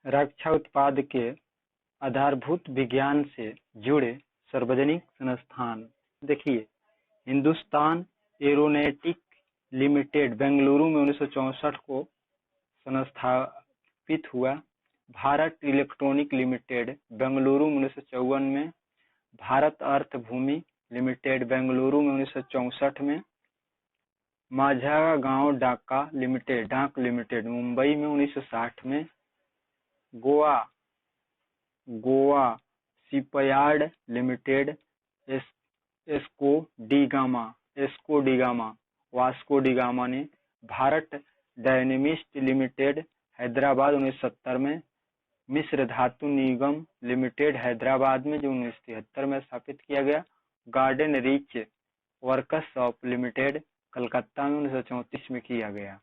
रक्षा उत्पाद के आधारभूत विज्ञान से जुड़े सार्वजनिक संस्थान। देखिए, हिंदुस्तान एरोनॉटिक लिमिटेड बेंगलुरु में 1964 को संस्थापित हुआ। भारत इलेक्ट्रॉनिक लिमिटेड बेंगलुरु में 1954 में, भारत अर्थ भूमि लिमिटेड बेंगलुरु में 1964 में, माझगांव डाक लिमिटेड मुंबई में 1960 में, Goa shipyard limited Vasco D gamma ने, भारत डायनेमिस्ट लिमिटेड हैदराबाद 1970 में, मिश्र धातु निगम लिमिटेड हैदराबाद में जो 1973 में स्थापित किया गया, garden rich workshop limited Calcutta में 1934 में किया गया।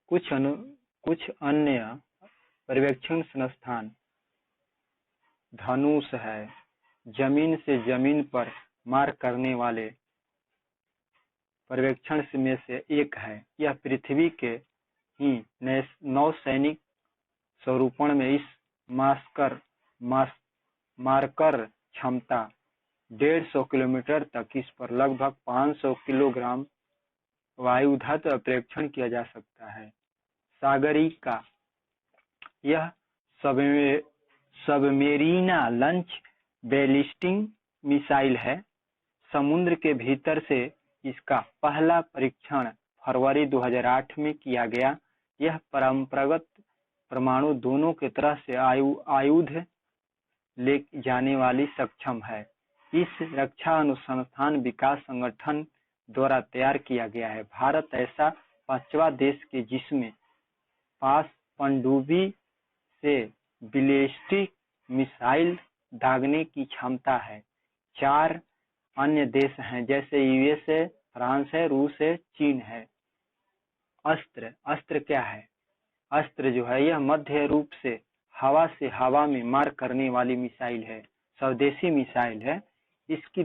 कुछ अन्य पर्यवेक्षण संस्थान धनुष है, जमीन से जमीन पर मार करने वाले पर्यवेक्षण में से एक है। यह पृथ्वी के ही नौसैनिक स्वरूपण में इस मारकर क्षमता 150 किलोमीटर तक इस पर लगभग 500 किलोग्राम वायुधत्त परीक्षण किया जा सकता है। सागरिका, यह सबमेरीना लॉन्च बैलिस्टिक मिसाइल है। समुद्र के भीतर से इसका पहला परीक्षण फरवरी 2008 में किया गया। यह परंपरागत परमाणु दोनों की तरह से आयुध ले जाने वाली सक्षम है। इस रक्षा अनुसंधान विकास संगठन द्वारा तैयार किया गया है। भारत ऐसा पांचवा देश के जिसमें पास पनडुब्बी से बैलिस्टिक मिसाइल दागने की क्षमता है। 4 अन्य देश हैं जैसे यूएसए, फ्रांस है, रूस है, चीन है। अस्त्र क्या है? अस्त्र जो है यह मध्य रूप से हवा में मार करने वाली मिसाइल है, स्वदेशी मिसाइल है। इसकी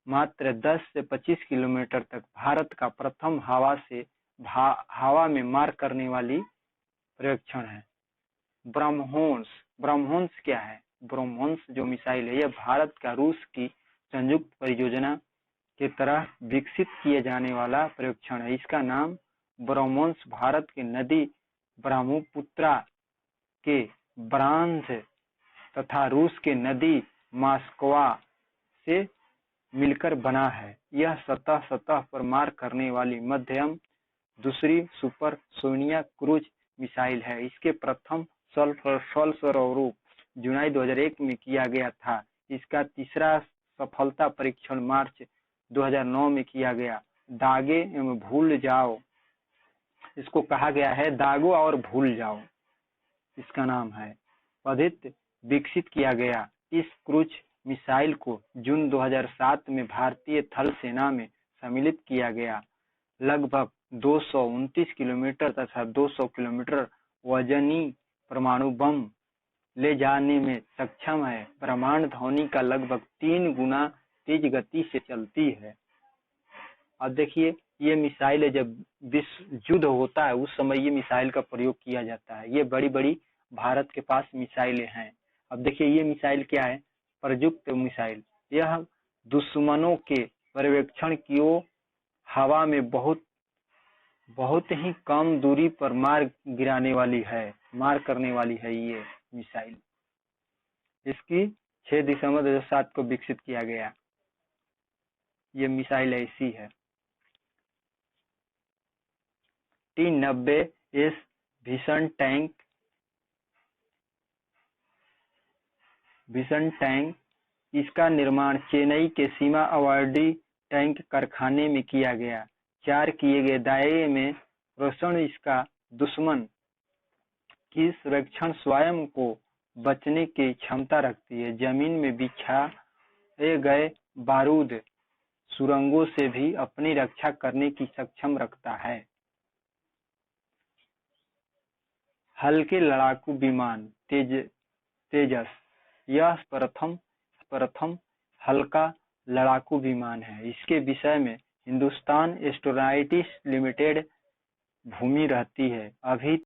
मात्र 10 से 25 किलोमीटर तक भारत का प्रथम हवा में मार करने वाली परीक्षण है। ब्रह्मोस क्या है? ब्रह्मोस जो मिसाइल है यह भारत का रूस की संयुक्त परियोजना के तरह विकसित किए जाने वाला परीक्षण है। इसका नाम ब्रह्मोस भारत की नदी ब्रह्मपुत्रा के ब्रांच तथा रूस के नदी मॉस्कवा से मिलकर बना है। यह सतह पर मार करने वाली मध्यम दूसरी सुपरसोनिक क्रूज मिसाइल है। इसके प्रथम स्वरूप जुलाई 2001 में किया गया था। इसका तीसरा सफलता परीक्षण मार्च 2009 में किया गया। दागे एवं भूल जाओ, इसको कहा गया है दागो और भूल जाओ, इसका नाम है। पद्धति विकसित किया गया। इस क्रूज मिसाइल को जून 2007 में भारतीय थल सेना में सम्मिलित किया गया। लगभग 229 किलोमीटर तथा 200 किलोमीटर वजनी परमाणु बम ले जाने में सक्षम है। ब्रह्मांड ध्वनि का लगभग 3 गुना तेज गति से चलती है। अब देखिए, ये मिसाइल है, जब विश्व युद्ध होता है उस समय ये मिसाइल का प्रयोग किया जाता है। ये बड़ी बड़ी भारत के पास मिसाइलें हैं। अब देखिए, ये मिसाइल क्या है? प्रयुक्त मिसाइल। यह दुश्मनों के पर्यवेक्षण की ओर हवा में बहुत ही कम दूरी पर मार करने वाली है ये मिसाइल। इसकी 6 दिसंबर 2007 को विकसित किया गया। ये मिसाइल ऐसी है। T-90S भीषण टैंक, इसका निर्माण चेन्नई के सीमा अवार्डी टैंक कारखाने में किया गया। 4 किए गए दायरे में रोशन इसका दुश्मन की सुरक्षा स्वयं को बचने की क्षमता रखती है। जमीन में बिछाए गए बारूद सुरंगों से भी अपनी रक्षा करने की सक्षम रखता है। हल्के लड़ाकू विमान तेजस, यह प्रथम हल्का लड़ाकू विमान है। इसके विषय में हिंदुस्तान एरोनॉटिक्स लिमिटेड भूमि रहती है। अभी